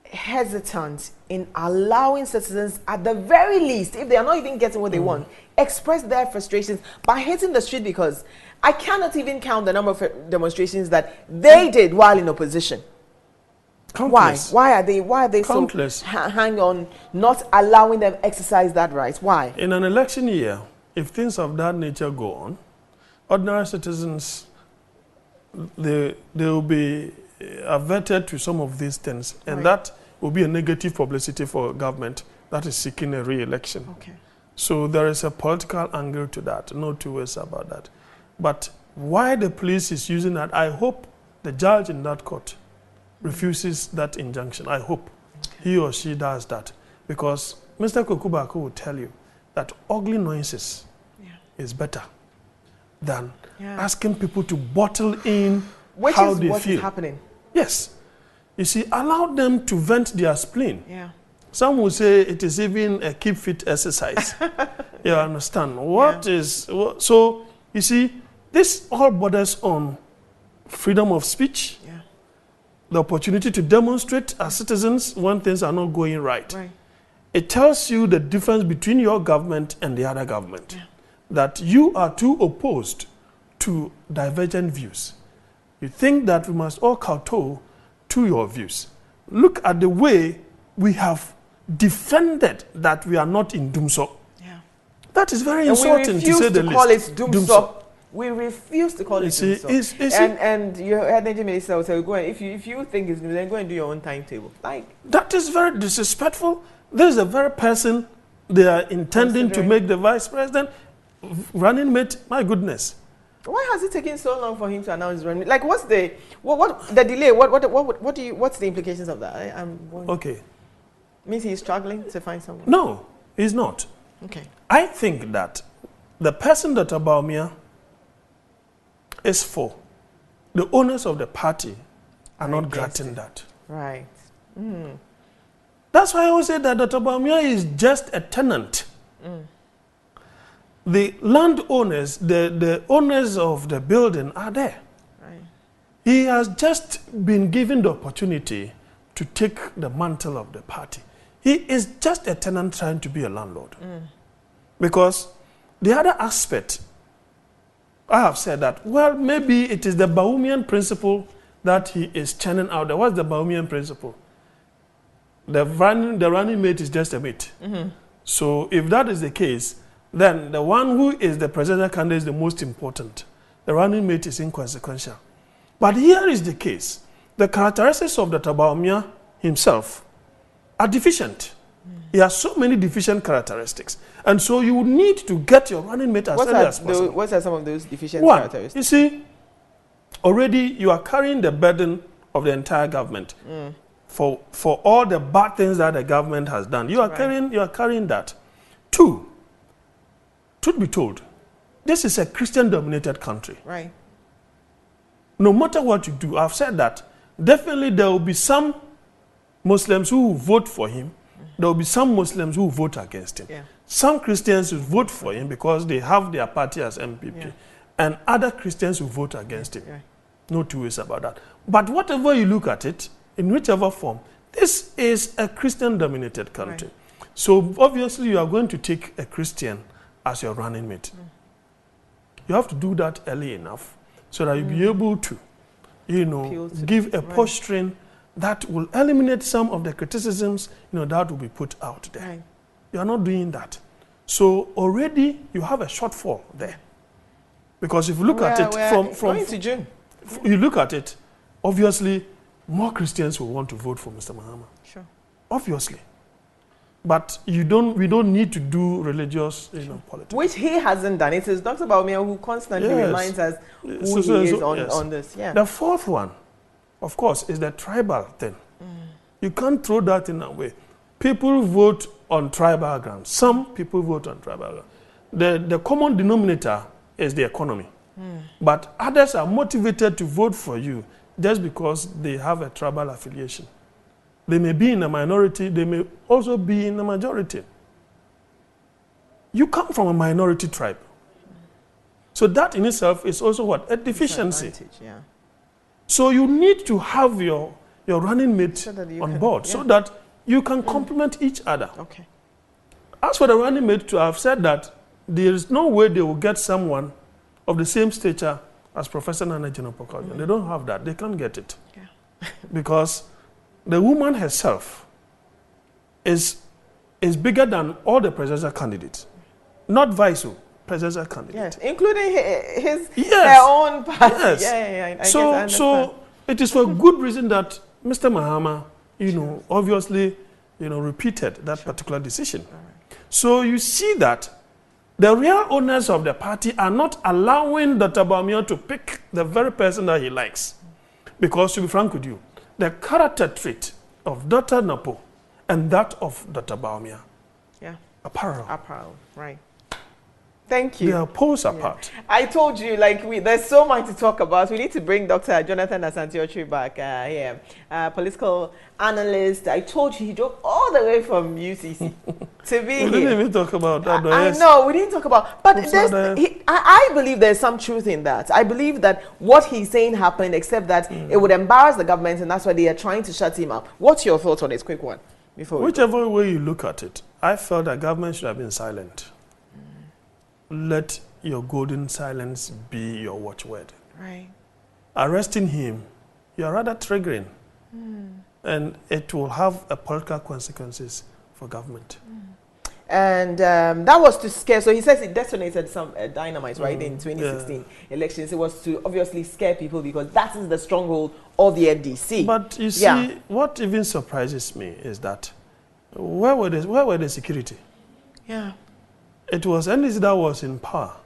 hesitant in allowing citizens, at the very least, if they are not even getting what they want, express their frustrations by hitting the street? Because I cannot even count the number of demonstrations that they did while in opposition. Countless. Why are they Countless. so hang on, not allowing them exercise that right? Why? In an election year, if things of that nature go on, ordinary citizens, they will be averted to some of these things, and that will be a negative publicity for a government that is seeking a re-election. Okay. So there is a political angle to that, no two ways about that. But why the police is using that, I hope the judge in that court refuses that injunction. I hope he or she does that, because Mr. Kokubako will tell you that ugly noises is better than asking people to bottle in how they feel. Which is what is happening. Yes. You see, allow them to vent their spleen. Yeah. Some will say it is even a keep fit exercise. You understand? So, you see, this all borders on freedom of speech, the opportunity to demonstrate as citizens when things are not going right. It tells you the difference between your government and the other government, that you are too opposed to divergent views. You think that we must all kowtow to your views. Look at the way we have defended that we are not in Dumso. That is very insulting, to say the least. Dumso. We refuse to call it Dumso. And you heard the minister say, go if you think it's new, then go and do your own timetable. That is very disrespectful. There's a very person they are intending to make the vice president running mate. My goodness. Why has it taken so long for him to announce running? Like, what's the the delay? What's the implications of that? Okay. Means he's struggling to find someone. No, he's not. Okay. I think that the person that Bawumia is for, the owners of the party are not granting that. Right. That's why I always say that Dr. Bawumia is just a tenant. The landowners, the owners of the building are there. Right. He has just been given the opportunity to take the mantle of the party. He is just a tenant trying to be a landlord. Because the other aspect, I have said that, well, maybe it is the Bawumian principle that he is churning out there. What's the Bawumian principle? The running mate is just a mate. So if that is the case, then the one who is the presidential candidate is the most important. The running mate is inconsequential. But here is the case. The characteristics of Dr. Bawumia himself are deficient. He has so many deficient characteristics. And so you need to get your running mate as early as possible. What are some of those deficient characteristics? You see, already you are carrying the burden of the entire government for all the bad things that the government has done. You are carrying that. Two, truth be told, this is a Christian-dominated country. Right. No matter what you do, I've said that definitely there will be some Muslims who will vote for him. There will be some Muslims who will vote against him. Some Christians will vote for him because they have their party as MPP. And other Christians will vote against him. No two ways about that. But whatever you look at it, in whichever form, this is a Christian-dominated country. So obviously you are going to take a Christian as your running mate. You have to do that early enough so that you'll be able to, give a posturing that will eliminate some of the criticisms, that will be put out there. You are not doing that. So already you have a shortfall there. Because if you look at it from June, you look at it, obviously more Christians will want to vote for Mr. Mahama. Sure. Obviously. But we don't need to do religious politics. Which he hasn't done. It is Dr. Bawumia who constantly reminds us who he is on this. The fourth one, of course, is the tribal thing. You can't throw that in away. People vote on tribal grounds. Some people vote on tribal grounds. The common denominator is the economy. But others are motivated to vote for you just because they have a tribal affiliation. They may be in a minority, they may also be in a majority. You come from a minority tribe. So that in itself is also what? A deficiency. So you need to have your running mate on board so that you can complement each other. Okay. As for the running mate, to have said that there is no way they will get someone of the same stature as Professor Nana Acheampong. They don't have that. They can't get it. Yeah. Because the woman herself is bigger than all the presidential candidates. Not vice presidential candidate. Yes, including her own party. Yes. So it is for good reason that Mr. Mahama, obviously, repeated that particular decision. Right. So you see that the real owners of the party are not allowing Dr. Bawumia to pick the very person that he likes. Because to be frank with you, the character trait of Dr. Napo and that of Dr. Bawumia are parallel. Right. Thank you. They are poles apart. I told you, there's so much to talk about. We need to bring Dr. Jonathan Asante Otcher back here. Political analyst. I told you he drove all the way from UCC to be here. We didn't even talk about that. I know, we didn't talk about. But I believe there's some truth in that. I believe that what he's saying happened, except that it would embarrass the government, and that's why they are trying to shut him up. What's your thoughts on this? Quick one. Whichever way you look at it, I felt that government should have been silent. Let your golden silence be your watchword. Right. Arresting him, you are rather triggering. And it will have political consequences for government. And that was to scare. So he says it detonated some dynamite, right, in 2016 elections. It was to obviously scare people because that is the stronghold of the NDC. But you see, what even surprises me is that where were the security? Yeah. It was NDC that was in power.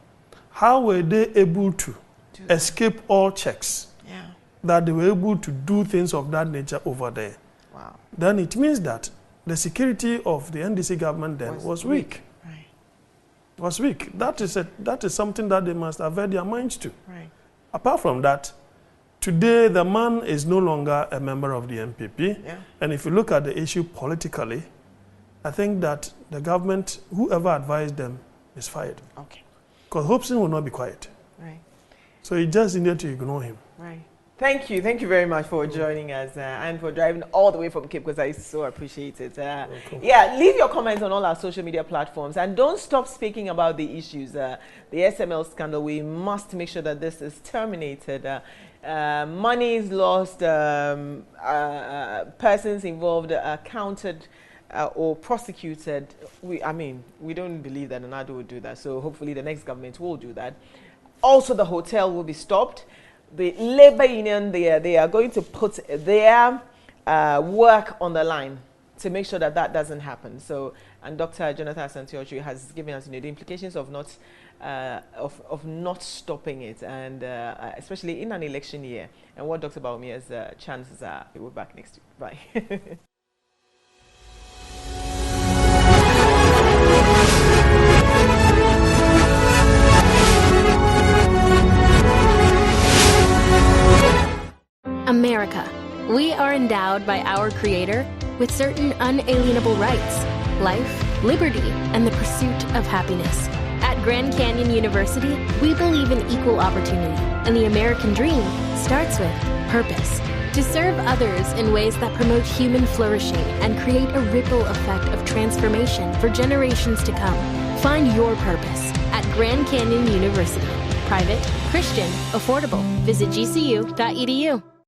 How were they able to escape all checks? Yeah. That they were able to do things of that nature over there. Wow. Then it means that the security of the NDC government then was weak. Right. Was weak. That is something that they must avert their minds to. Right. Apart from that, today the man is no longer a member of the MPP. Yeah. And if you look at the issue politically, I think that the government, whoever advised them, is fired. Okay. Because Hobson will not be quiet. Right. So you just need to ignore him. Right. Thank you. Thank you very much for joining us and for driving all the way from Cape, because I so appreciate it. Leave your comments on all our social media platforms and don't stop speaking about the issues. The SML scandal, we must make sure that this is terminated. Money is lost, persons involved are counted or prosecuted. We don't believe that Anado will do that. So hopefully the next government will do that. Also, the hotel will be stopped. The labor union, they are going to put their work on the line to make sure that doesn't happen. So, and Dr. Jonathan Asante Otcher has given us the implications of not stopping it, and especially in an election year, and what Dr. Bawumia's chances are. We'll be back next week. Bye. America. We are endowed by our Creator with certain unalienable rights: life, liberty, and the pursuit of happiness. At Grand Canyon University, we believe in equal opportunity, and the American dream starts with purpose. To serve others in ways that promote human flourishing and create a ripple effect of transformation for generations to come. Find your purpose at Grand Canyon University. Private, Christian, affordable. Visit gcu.edu.